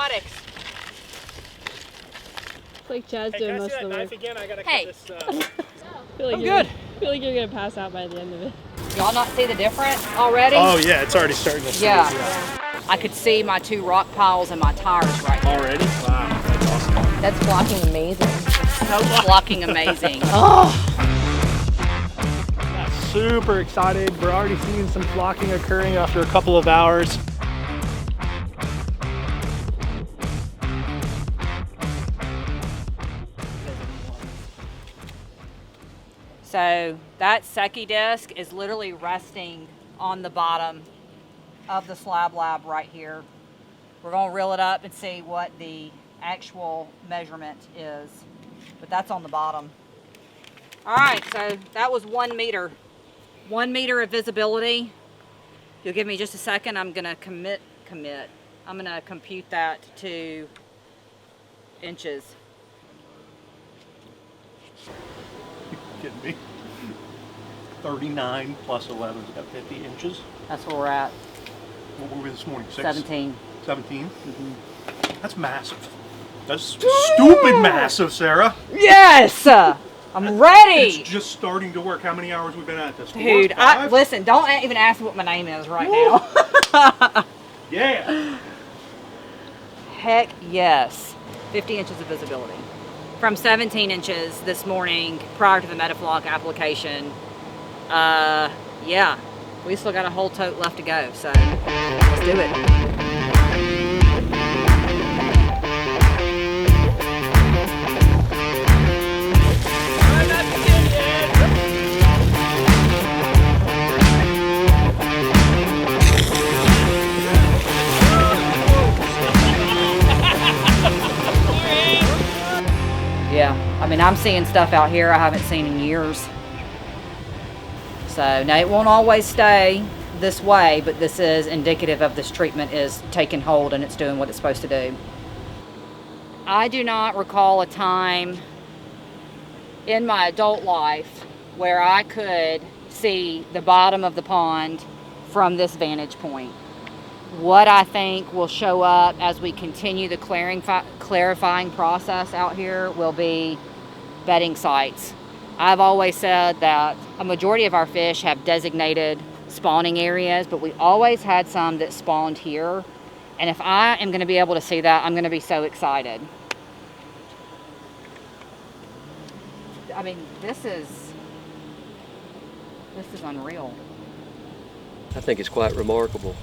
Aquatics. It's like Chad's doing most of the work. Again? I gotta Hey. cut this. I'm good. I feel like you're gonna pass out by the end of it. Y'all not see the difference already? Oh yeah, it's already starting to. Yeah. I could see my 2 rock piles and my tires right now. Already? Wow, that's awesome. That's flocking amazing. So flocking amazing. Oh. Super excited. We're already seeing some flocking occurring after a couple of hours. So that Secchi disc is literally resting on the bottom of the Slab Lab right here. We're going to reel it up and see what the actual measurement is, but that's on the bottom. All right, so that was 1 meter. 1 meter of visibility. You'll give me just a second. I'm going to commit. I'm going to compute that to inches. Kidding me? 39 plus 11 is about 50 inches. That's where we're at. What were we this morning? 6? 17. 17? Mm-hmm. That's massive. That's stupid massive, Sarah. Yes! I'm ready! It's just starting to work. How many hours we've been at this? 4, Dude, 5? listen, don't even ask me what my name is right now. Yeah. Heck yes. 50 inches of visibility. From 17 inches this morning prior to the MetaFloc application. Yeah, we still got a whole tote left to go, so let's do it. Yeah, I mean, I'm seeing stuff out here I haven't seen in years. So now it won't always stay this way, but this is indicative of this treatment is taking hold and it's doing what it's supposed to do. I do not recall a time in my adult life where I could see the bottom of the pond from this vantage point. What I think will show up as we continue the clarifying process out here will be bedding sites. I've always said that a majority of our fish have designated spawning areas, but we always had some that spawned here. And if I am going to be able to see that, I'm going to be so excited. I mean, this is unreal. I think it's quite remarkable.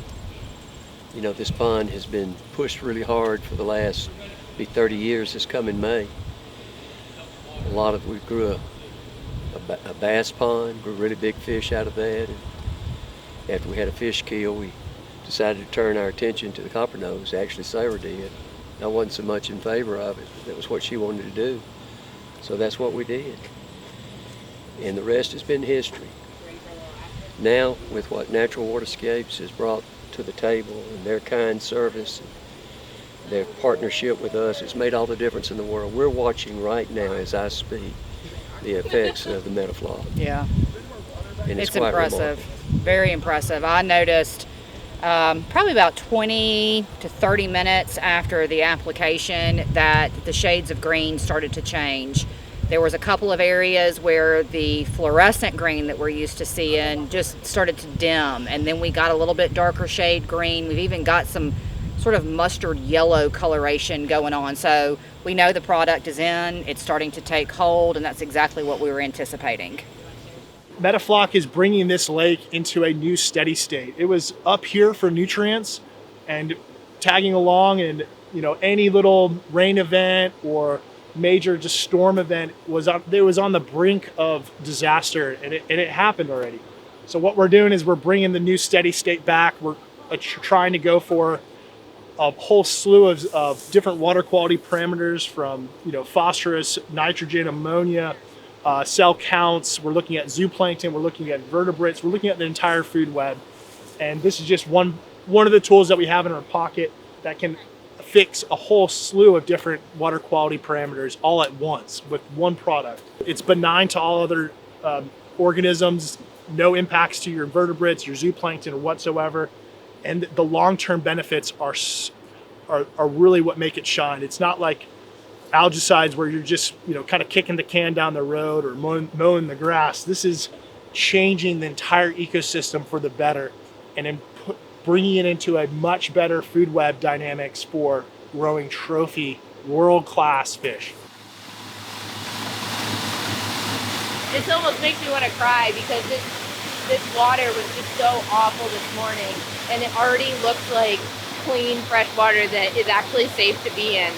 You know, this pond has been pushed really hard for the last 30 years this coming May. We grew a bass pond, grew really big fish out of that. And after we had a fish kill, we decided to turn our attention to the copper nose. Actually, Sarah did. I wasn't so much in favor of it. That was what she wanted to do. So that's what we did. And the rest has been history. Now, with what Natural Waterscapes has brought to the table and their kind service, and their partnership with us, it's made all the difference in the world. We're watching right now as I speak the effects of the MetaFloc. Yeah, And it's quite impressive, remarkable. very impressive. I noticed probably about 20 to 30 minutes after the application that the shades of green started to change. There was a couple of areas where the fluorescent green that we're used to seeing just started to dim, and then we got a little bit darker shade green. We've even got some sort of mustard yellow coloration going on. So we know the product is in, it's starting to take hold, and that's exactly what we were anticipating. MetaFloc is bringing this lake into a new steady state. It was up here for nutrients and tagging along, and any little rain event or major just storm event was on the brink of disaster, and it happened already. So what we're doing is we're bringing the new steady state back. We're trying to go for a whole slew of different water quality parameters, from phosphorus, nitrogen, ammonia, cell counts. We're looking at zooplankton. We're looking at vertebrates. We're looking at the entire food web, and this is just one of the tools that we have in our pocket that can fix a whole slew of different water quality parameters all at once with one product. It's benign to all other organisms, no impacts to your invertebrates, your zooplankton whatsoever, and the long-term benefits are are really what make it shine. It's not like algicides where you're just, kind of kicking the can down the road or mowing the grass. This is changing the entire ecosystem for the better and bringing it into a much better food web dynamics for growing trophy world-class fish. This almost makes me want to cry because this water was just so awful this morning, and it already looks like clean, fresh water that is actually safe to be in.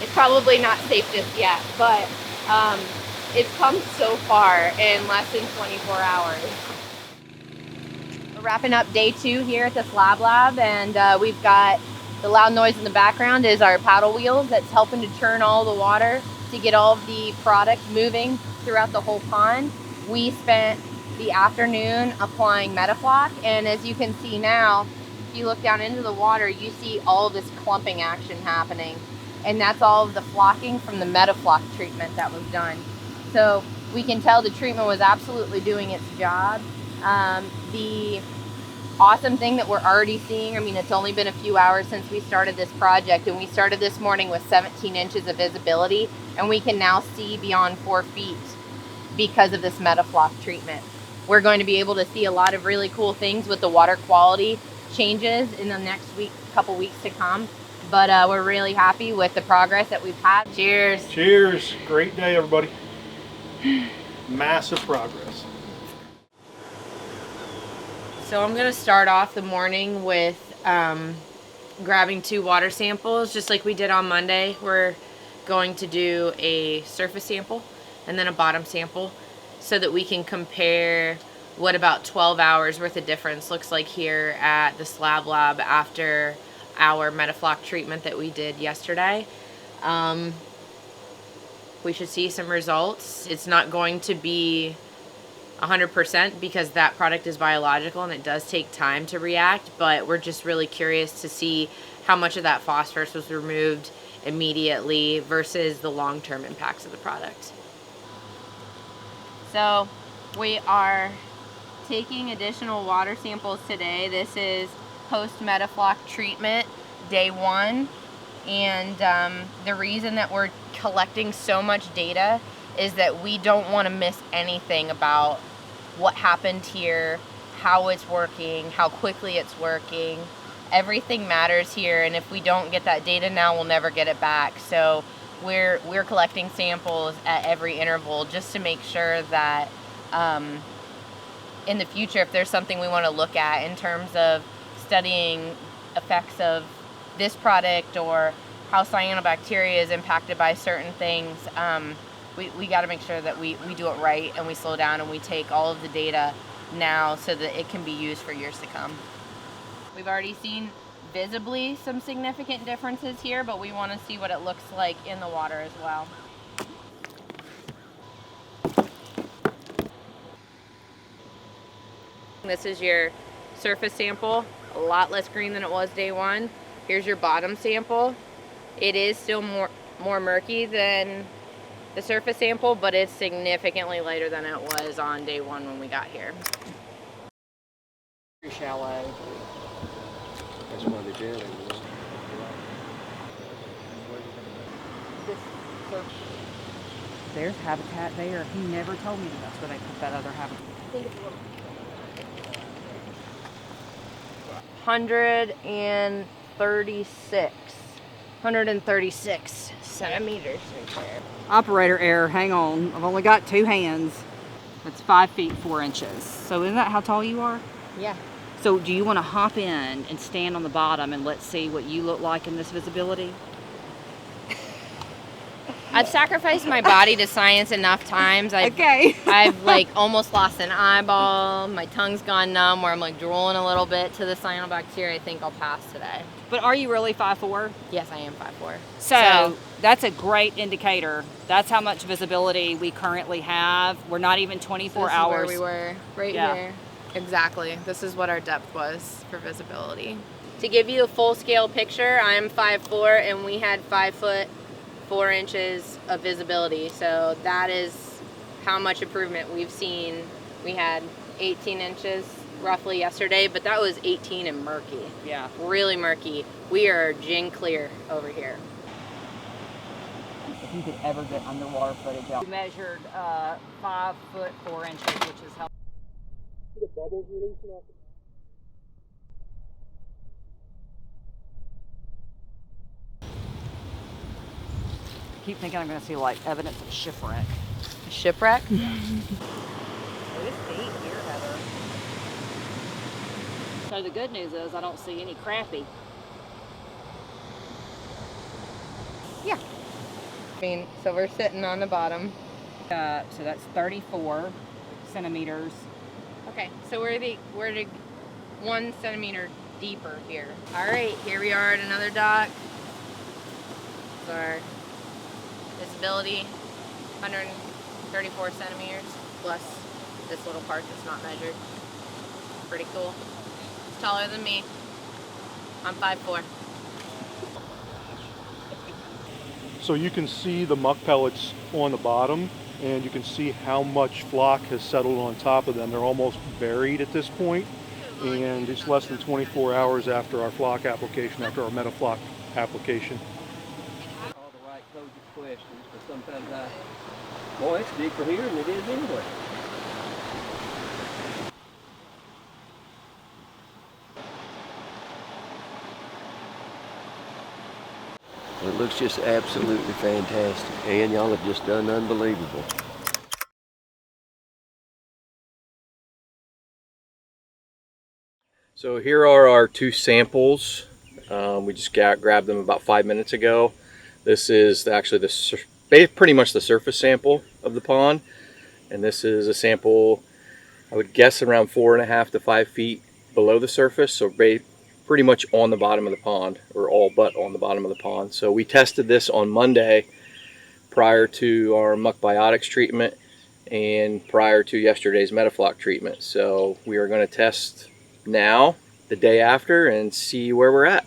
It's probably not safe just yet, but it's come so far in less than 24 hours. We're wrapping up day 2 here at the Slab Lab, and we've got the loud noise in the background is our paddle wheels that's helping to churn all the water to get all of the product moving throughout the whole pond. We spent the afternoon applying MetaFloc, and as you can see now, if you look down into the water, you see all of this clumping action happening, and that's all of the flocking from the MetaFloc treatment that was done. So we can tell the treatment was absolutely doing its job. The awesome thing that we're already seeing, I mean, it's only been a few hours since we started this project, and we started this morning with 17 inches of visibility, and we can now see beyond 4 feet because of this MetaFloc treatment. We're going to be able to see a lot of really cool things with the water quality changes in the next couple weeks to come, but we're really happy with the progress that we've had. Cheers. Cheers. Great day, everybody. Massive progress. So I'm gonna start off the morning with grabbing 2 water samples, just like we did on Monday. We're going to do a surface sample and then a bottom sample so that we can compare what about 12 hours worth of difference looks like here at the Slab Lab after our MetaFloc treatment that we did yesterday. We should see some results. It's not going to be 100% because that product is biological and it does take time to react, but we're just really curious to see how much of that phosphorus was removed immediately versus the long-term impacts of the product. So we are taking additional water samples today. This is post MetaFloc treatment day 1, and the reason that we're collecting so much data is that we don't want to miss anything about what happened here, how it's working, how quickly it's working. Everything matters here, and if we don't get that data now, we'll never get it back. So we're collecting samples at every interval just to make sure that in the future, if there's something we want to look at in terms of studying effects of this product or how cyanobacteria is impacted by certain things, we got to make sure that we do it right and we slow down and we take all of the data now so that it can be used for years to come. We've already seen visibly some significant differences here, but we want to see what it looks like in the water as well. This is your surface sample, a lot less green than it was day 1. Here's your bottom sample. It is still more murky than the surface sample, but it's significantly lighter than it was on day 1 when we got here. Pretty shallow. That's why the jelly was. There's habitat there. He never told me that that's where they put that other habitat. 136 centimeters right there. Operator error, hang on. I've only got 2 hands. That's 5 feet 4 inches. So isn't that how tall you are? Yeah. So do you want to hop in and stand on the bottom and let's see what you look like in this visibility? I've sacrificed my body to science enough times. I've like almost lost an eyeball. My tongue's gone numb where I'm like drooling a little bit to the cyanobacteria. I think I'll pass today. But are you really 5'4"? Yes, I am 5'4". So that's a great indicator. That's how much visibility we currently have. We're not even 24 hours. This is where we were, right here. Exactly. This is what our depth was for visibility. To give you a full scale picture, I'm 5'4", and we had 5 foot 4 inches of visibility. So that is how much improvement we've seen. We had 18 inches roughly yesterday, but that was 18 and murky. Yeah. Really murky. We are gin clear over here. If you could ever get underwater footage out. We measured 5 foot 4 inches, which is how. The bubbles releasing off. I keep thinking I'm going to see like evidence of shipwreck. Shipwreck? It is deep here, Heather. So the good news is I don't see any crappie. Yeah. I mean, so we're sitting on the bottom. So that's 34 centimeters. Okay, so we're 1 centimeter deeper here. All right, here we are at another dock. So our visibility, 134 centimeters plus this little part that's not measured. Pretty cool. It's taller than me. I'm 5'4". So you can see the muck pellets on the bottom, and you can see how much floc has settled on top of them. They're almost buried at this point, and it's less than 24 hours after our floc application, after our MetaFloc application. All the right cogent questions, but sometimes boy, it's deeper here than it is anywhere. It looks just absolutely fantastic, and y'all have just done unbelievable. So here are our 2 samples. We just grabbed them about 5 minutes ago. This is actually pretty much the surface sample of the pond, and this is a sample I would guess around 4.5 to 5 feet below the surface, so pretty much on the bottom of the pond, or all but on the bottom of the pond. So we tested this on Monday prior to our muck biotics treatment and prior to yesterday's MetaFloc treatment. So we are going to test now, the day after, and see where we're at.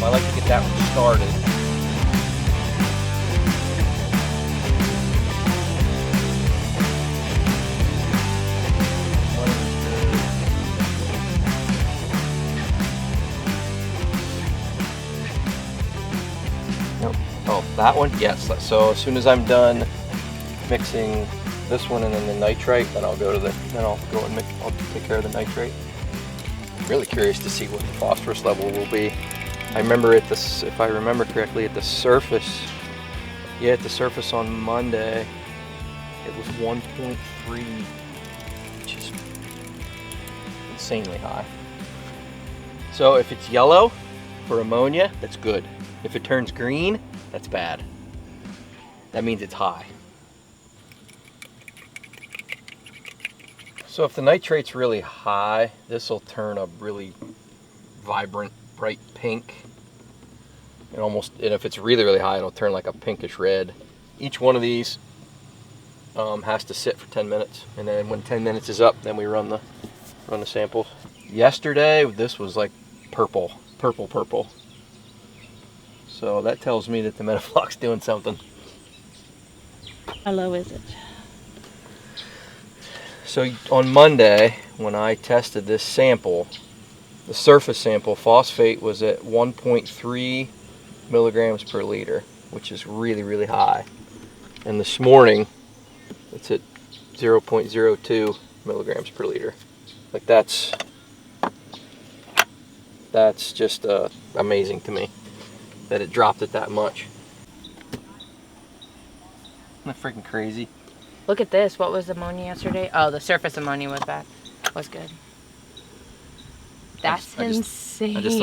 I like to get that one started. Oh, that one? Yes. So as soon as I'm done mixing this one and then the nitrate, then I'll go and I'll take care of the nitrate. I'm really curious to see what the phosphorus level will be. I remember if I remember correctly, at the surface, at the surface on Monday, it was 1.3, which is insanely high. So if it's yellow for ammonia, that's good. If it turns green, that's bad. That means it's high. So if the nitrate's really high, this will turn a really vibrant, bright pink. And if it's really, really high, it'll turn like a pinkish red. Each one of these has to sit for 10 minutes. And then when 10 minutes is up, then we run the samples. Yesterday, this was like purple. So that tells me that the MetaFloc's doing something. How low is it? So on Monday, when I tested this sample, the surface sample, phosphate was at 1.3 milligrams per liter, which is really, really high. And this morning, it's at 0.02 milligrams per liter. Like that's just amazing to me that it dropped it that much. Isn't that freaking crazy? Look at this. What was ammonia yesterday? Oh, the surface ammonia was bad. Was good. That's insane. I just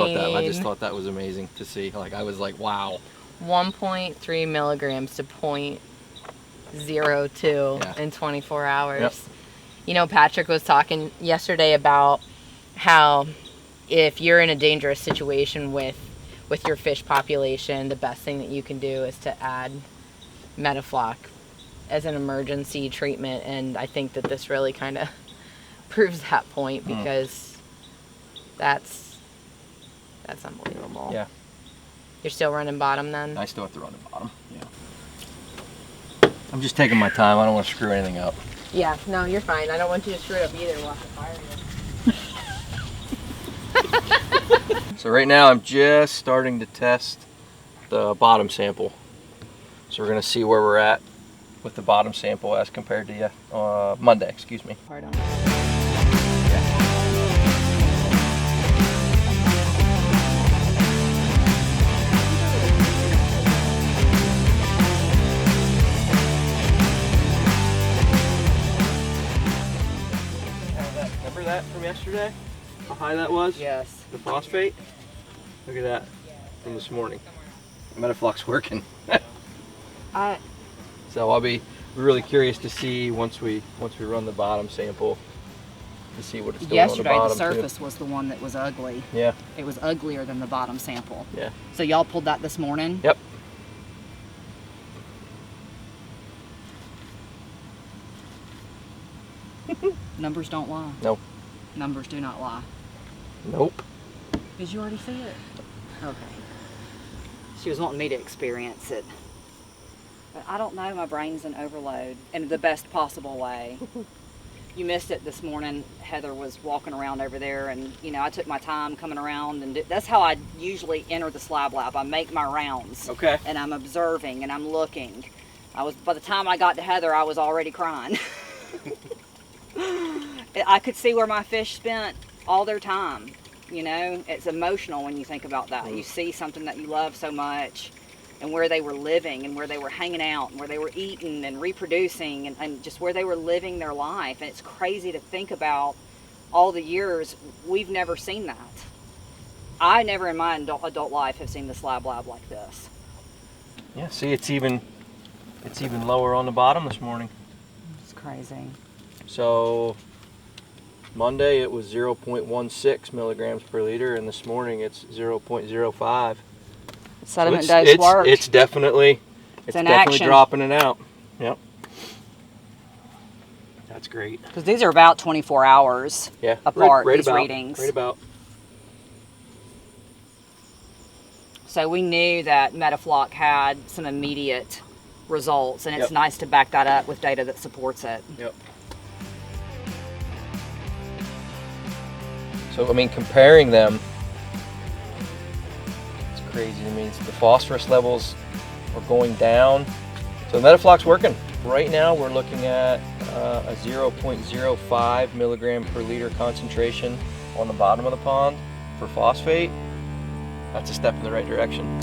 thought that was amazing to see. Like, I was like, wow. 1.3 milligrams to 0.02 in 24 hours. Yep. You know, Patrick was talking yesterday about how if you're in a dangerous situation with your fish population, the best thing that you can do is to add MetaFloc as an emergency treatment, and I think that this really kind of proves that point, because that's unbelievable. Yeah. You're still running bottom then? I still have to run the bottom. Yeah. I'm just taking my time. I don't want to screw anything up. Yeah, no, you're fine. I don't want you to screw it up either. We'll have to fire you. So right now I'm just starting to test the bottom sample. So we're gonna see where we're at with the bottom sample as compared to Monday, excuse me. Part on. Remember that from yesterday? How high that was? Yes. The phosphate? Look at that from this morning. MetaFloc's working. So I'll be really curious to see once we run the bottom sample to see what it's doing Yesterday, on the the bottom surface was the one that was ugly. Yeah. It was uglier than the bottom sample. Yeah. So y'all pulled that this morning? Yep. Numbers don't lie. Nope. Numbers do not lie. Nope. Did you already see it? Okay. She was wanting me to experience it. But I don't know, my brain's in overload in the best possible way. You missed it this morning. Heather was walking around over there, and you know, I took my time coming around, and that's how I usually enter the Slab Lab. I make my rounds. Okay. And I'm observing and I'm looking. By the time I got to Heather, I was already crying. I could see where my fish spent all their time. You know, it's emotional when you think about that. You see something that you love so much, and where they were living, and where they were hanging out, and where they were eating and reproducing, and just where they were living their life. And it's crazy to think about all the years we've never seen that. I never in my adult life have seen the Slab Lab like this. Yeah, see, it's even lower on the bottom this morning. It's crazy. So Monday it was 0.16 milligrams per liter, and this morning it's 0.05. Sediment So dose worked. It's definitely action. dropping it out. Yep. That's great. Because these are about 24 hours apart, right these about, readings. Right about. So we knew that MetaFloc had some immediate results, and it's Yep. nice to back that up with data that supports it. Yep. So I mean, comparing them, it's crazy. I mean, the phosphorus levels are going down. So MetaFloc's working. Right now we're looking at a 0.05 milligram per liter concentration on the bottom of the pond for phosphate. That's a step in the right direction.